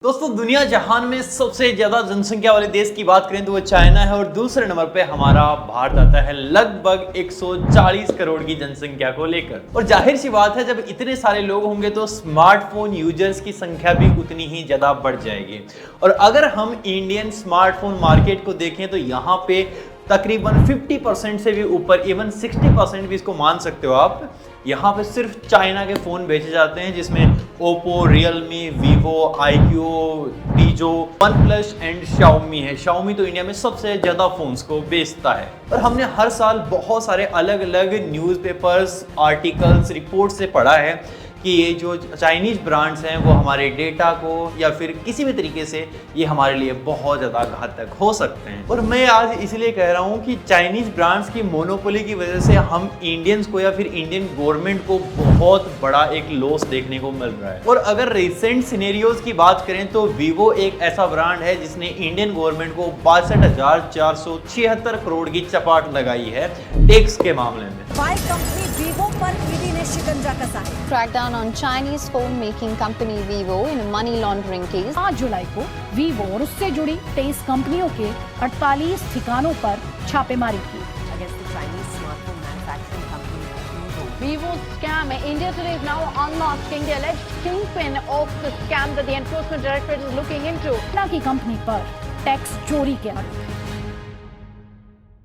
दोस्तों दुनिया जहान में सबसे ज्यादा जनसंख्या वाले देश की बात करें तो वो चाइना है और दूसरे नंबर पे हमारा भारत आता है लगभग 140 करोड़ की जनसंख्या को लेकर। और जाहिर सी बात है जब इतने सारे लोग होंगे तो स्मार्टफोन यूजर्स की संख्या भी उतनी ही ज्यादा बढ़ जाएगी। और अगर हम इंडियन स्मार्टफोन मार्केट को देखें तो यहाँ पे तकरीबन 50% से भी ऊपर, इवन 60% भी इसको मान सकते हो आप, यहाँ पे सिर्फ चाइना के फ़ोन बेचे जाते हैं, जिसमें ओप्पो, रियलमी, वीवो, आईक्यू, टीजो, वन प्लस एंड शाओमी है। शाओमी तो इंडिया में सबसे ज़्यादा फ़ोन्स को बेचता है। और हमने हर साल बहुत सारे अलग अलग न्यूज़पेपर्स, आर्टिकल्स, रिपोर्ट से पढ़ा है कि ये जो चाइनीज़ ब्रांड्स हैं वो हमारे डेटा को या फिर किसी भी तरीके से ये हमारे लिए बहुत ज़्यादा घातक हो सकते हैं। और मैं आज इसलिए कह रहा हूँ कि चाइनीज़ ब्रांड्स की मोनोपोली की वजह से हम इंडियंस को या फिर इंडियन गवर्नमेंट को बहुत बड़ा एक लॉस देखने को मिल रहा है। और अगर रिसेंट सिनेरियोज की बात करें तो वीवो एक ऐसा ब्रांड है जिसने इंडियन गवर्नमेंट को 62,476 करोड़ की चपाट लगाई है टैक्स के मामले में। कंपनी वीवो पर ईडी ने शिकंजा कसा है। Crackdown on Chinese phone-making company Vivo in a money laundering case. 5 जुलाई को वीवो और उससे जुड़ी 23 कंपनियों के 48 ठिकानों पर छापेमारी की। Vivo scam. India Today is now unmasking the alleged kingpin of the scam that the Enforcement Directorate is looking into. की कंपनी पर टैक्स चोरी के आरोप है।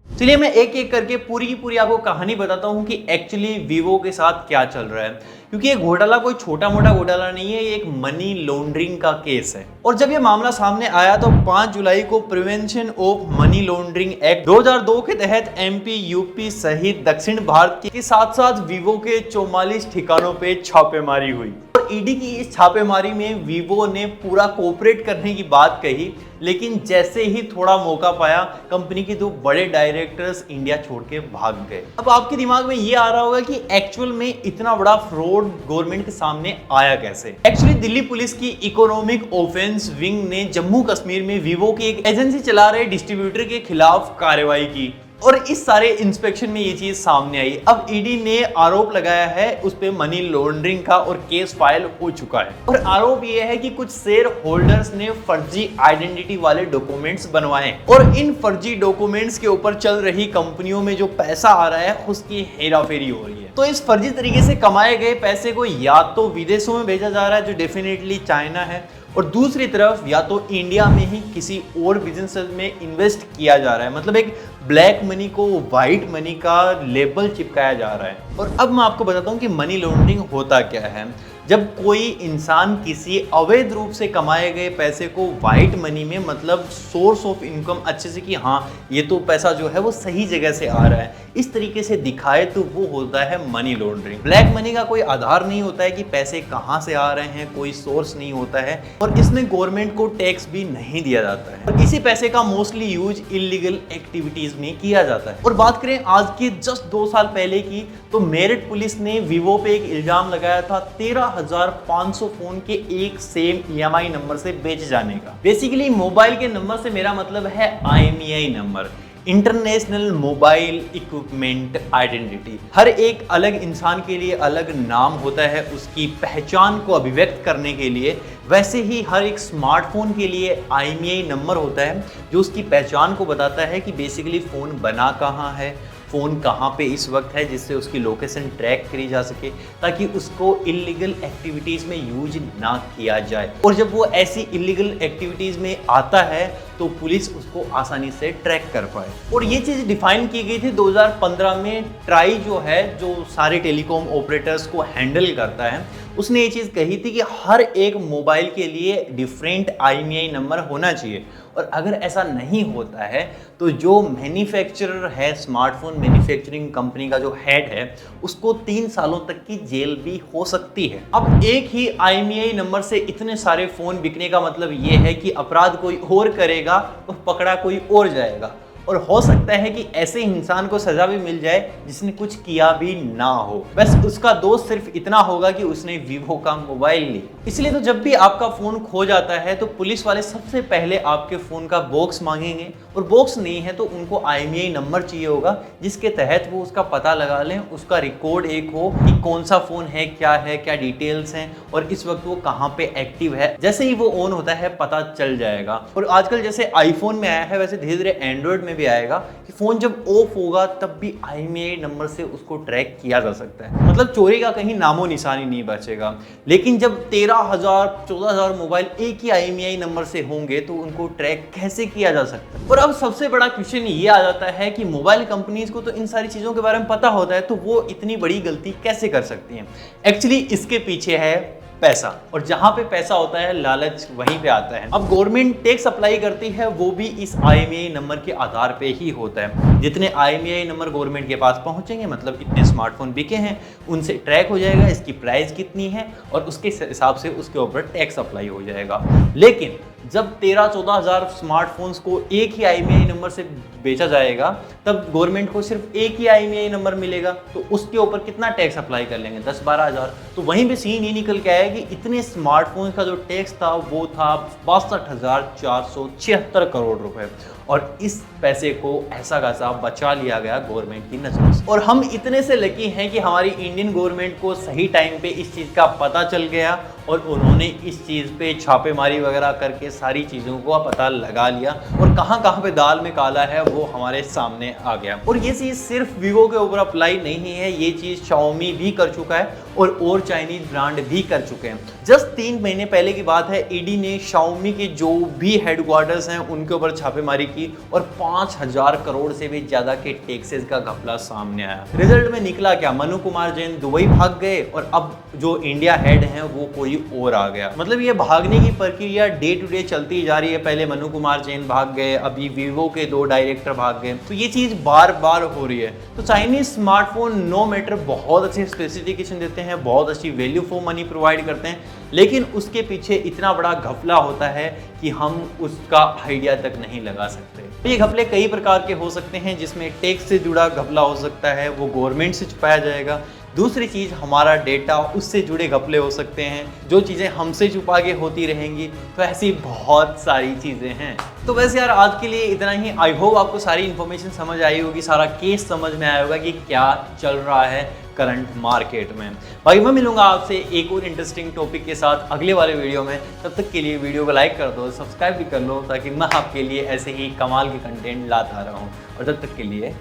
चलिए मैं एक एक करके पूरी की पूरी आपको कहानी बताता हूँ कि एक्चुअली वीवो के साथ क्या चल रहा है, क्योंकि ये घोटाला कोई छोटा मोटा घोटाला नहीं है, ये एक मनी लॉन्ड्रिंग का केस है। और जब ये मामला सामने आया तो 5 जुलाई को prevention of money laundering act 2002 के तहत एमपी, यूपी सहित दक्षिण भारत के साथ साथ वीवो के 44 ठिकानों पे छापेमारी हुई। और ईडी की इस छापेमारी में वीवो ने पूरा कोऑपरेट करने की बात कही, लेकिन जैसे ही थोड़ा मौका पाया कंपनी के 2 बड़े डायरेक्टर्स इंडिया छोड़ के भाग गए। अब आपके दिमाग में ये आ रहा होगा कि एक्चुअल में इतना बड़ा फ्रॉड गवर्नमेंट के सामने आया कैसे। एक्चुअली दिल्ली पुलिस की इकोनॉमिक ऑफेंस विंग ने जम्मू कश्मीर में वीवो की एक एजेंसी चला रहे डिस्ट्रीब्यूटर के खिलाफ कार्रवाई की और इस सारे इंस्पेक्शन में ये चीज सामने आई। अब ईडी ने आरोप लगाया है उस पे मनी लॉन्ड्रिंग का और केस फाइल हो चुका है। और आरोप ये है कि कुछ शेयर होल्डर्स ने फर्जी आइडेंटिटी वाले डॉक्यूमेंट्स बनवाए और इन फर्जी डॉक्यूमेंट्स के ऊपर चल रही कंपनियों में जो पैसा आ रहा है उसकी हेराफेरी हो रही है। तो इस फर्जी तरीके से कमाए गए पैसे को या तो विदेशों में भेजा जा रहा है जो डेफिनेटली चाइना है, और दूसरी तरफ या तो इंडिया में ही किसी और बिजनेस में इन्वेस्ट किया जा रहा है। मतलब एक ब्लैक मनी को व्हाइट मनी का लेबल चिपकाया जा रहा है। और अब मैं आपको बताता हूँ कि मनी लॉन्ड्रिंग होता क्या है। जब कोई इंसान किसी अवैध रूप से कमाए गए पैसे को व्हाइट मनी में, मतलब सोर्स ऑफ इनकम अच्छे से कि हाँ ये तो पैसा जो है वो सही जगह से आ रहा है, इस तरीके से दिखाए तो वो होता है मनी लॉन्ड्रिंग। ब्लैक मनी का कोई आधार नहीं होता है कि पैसे कहाँ से आ रहे हैं, कोई सोर्स नहीं होता है और इसमें गवर्नमेंट को टैक्स भी नहीं दिया जाता है। और इसी पैसे का मोस्टली यूज इलीगल एक्टिविटीज में किया जाता है। और बात करें आज के जस्ट 2 साल पहले की तो मेरठ पुलिस ने वीवो पे एक इल्जाम लगाया था 13,500 फोन के एक सेम EMI नंबर से बेचे जाने का। बेसिकली मोबाइल के नंबर से मेरा मतलब है IMEI number, international mobile equipment identity. हर एक अलग इंसान के लिए अलग नाम होता है उसकी पहचान को अभिव्यक्त करने के लिए, वैसे ही हर एक स्मार्टफोन के लिए IMEI नंबर होता है जो उसकी पहचान को बताता है कि बेसिकली फ़ोन बना कहाँ है, फ़ोन कहाँ पे इस वक्त है, जिससे उसकी लोकेशन ट्रैक करी जा सके ताकि उसको इलीगल एक्टिविटीज़ में यूज ना किया जाए। और जब वो ऐसी इलीगल एक्टिविटीज़ में आता है तो पुलिस उसको आसानी से ट्रैक कर पाए। और ये चीज़ डिफाइन की गई थी 2015 में। ट्राई जो है, जो सारे टेलीकॉम ऑपरेटर्स को हैंडल करता है, उसने ये चीज़ कही थी कि हर एक मोबाइल के लिए डिफरेंट IMEI नंबर होना चाहिए। और अगर ऐसा नहीं होता है तो जो मैन्युफैक्चरर है, स्मार्टफोन मैन्युफैक्चरिंग कंपनी का जो हेड है, उसको 3 सालों तक की जेल भी हो सकती है। अब एक ही IMEI नंबर से इतने सारे फ़ोन बिकने का मतलब ये है कि अपराध कोई और करेगा तो पकड़ा कोई और जाएगा। और हो सकता है कि ऐसे इंसान को सजा भी मिल जाए जिसने कुछ किया भी ना हो, बस उसका दोष सिर्फ इतना होगा कि उसने वीवो का मोबाइल लिया। इसलिए तो जब भी आपका फोन खो जाता है तो पुलिस वाले सबसे पहले आपके फोन का बॉक्स मांगेंगे, और बॉक्स नहीं है तो उनको IMEI नंबर चाहिए होगा जिसके तहत वो उसका पता लगा लें, उसका रिकॉर्ड एक हो कि कौन सा फोन है, क्या डिटेल्स हैं और इस वक्त वो कहाँ पे एक्टिव है। जैसे ही वो ऑन होता है पता चल जाएगा। और आजकल जैसे आईफोन में आया है वैसे धीरे धीरे एंड्रॉइड में भी आएगा कि फोन जब ऑफ होगा तब भी IMEI नंबर से उसको ट्रैक किया जा सकता है। मतलब चोरी का कहीं नामो निशानी नहीं बचेगा। लेकिन जब 13,000 14,000 मोबाइल एक ही IMEI नंबर से होंगे तो उनको ट्रैक कैसे किया जा सकता है। और अब सबसे बड़ा क्वेश्चन ये आ जाता है कि मोबाइल कंपनीज को तो इन सारी चीजों के बारे में पता होता है, तो वो इतनी बड़ी गलती कैसे कर सकती हैं। एक्चुअली इसके पीछे है पैसा, और जहां पे पैसा होता है लालच वहीं पे आता है। अब गवर्नमेंट टैक्स अप्लाई करती है वो भी इस IMEI नंबर के आधार पे ही होता है। जितने IMEI नंबर गवर्नमेंट के पास पहुंचेंगे, मतलब कितने स्मार्टफोन बिके हैं, उनसे ट्रैक हो जाएगा इसकी प्राइस कितनी है और उसके हिसाब से उसके ऊपर टैक्स अप्लाई हो जाएगा। लेकिन जब 13-14 हज़ार स्मार्टफोन्स को एक ही IMEI नंबर से बेचा जाएगा तब गवर्नमेंट को सिर्फ एक ही IMEI नंबर मिलेगा, तो उसके ऊपर कितना टैक्स अप्लाई कर लेंगे, 10-12 हज़ार। तो वहीं पे सीन ये निकल के आया कि इतने स्मार्टफोन्स का जो टैक्स था वो था 62,476 करोड़ रुपए, और इस पैसे को ऐसा खासा बचा लिया गया गवर्नमेंट की नजरों से। और हम इतने से लकी हैं कि हमारी इंडियन गवर्नमेंट को सही टाइम पे इस चीज़ का पता चल गया और उन्होंने इस चीज़ पे छापेमारी वगैरह करके सारी चीज़ों को पता लगा लिया, और कहाँ कहाँ पे दाल में काला है वो हमारे सामने आ गया। और ये चीज़ सिर्फ वीवो के ऊपर अप्लाई नहीं है, ये चीज़ Xiaomi भी कर चुका है और चाइनीज ब्रांड भी कर चुके हैं। जस्ट 3 महीने पहले की बात है, ईडी ने Xiaomi के जो भी हेडक्वार्टर्स हैं उनके ऊपर छापेमारी की और 5,000 करोड़ से भी ज़्यादा के टैक्सेस का घपला सामने आया। रिजल्ट में निकला क्या, मनु कुमार जैन दुबई भाग गए और अब जो इंडिया हेड हैं वो कोई और आ गया। मतलब ये भागने की प्रक्रिया डे टू डे चलती जा रही है। पहले मनु कुमार जैन भाग गए, अभी वीवो के 2 डायरेक्टर भाग गए, तो ये चीज़ बार बार हो रही है। तो चाइनीज स्मार्टफोन नो मैटर बहुत अच्छे स्पेसिफिकेशन देते हैं, बहुत अच्छी वैल्यू फॉर मनी प्रोवाइड करते हैं, लेकिन उसके पीछे इतना बड़ा घपला होता है कि हम उसका आइडिया तक नहीं लगा सकते। तो ये घपले कई प्रकार के हो सकते हैं, जिसमें टैक्स से जुड़ा घपला हो सकता है, वो गवर्नमेंट से छुपाया जाएगा। दूसरी चीज़ हमारा डेटा, उससे जुड़े घपले हो सकते हैं, जो चीज़ें हमसे छुपा के होती रहेंगी। तो ऐसी बहुत सारी चीज़ें हैं। तो वैसे यार आज के लिए इतना ही। आई होप आपको सारी इन्फॉर्मेशन समझ आई होगी, सारा केस समझ में आया होगा कि क्या चल रहा है करंट मार्केट में। भाई मैं मिलूंगा आपसे एक और इंटरेस्टिंग टॉपिक के साथ अगले वाले वीडियो में। तब तक के लिए वीडियो को लाइक कर दो, सब्सक्राइब भी कर लो, ताकि मैं आपके लिए ऐसे ही कमाल के कंटेंट लाता रहूं। और तब तक के लिए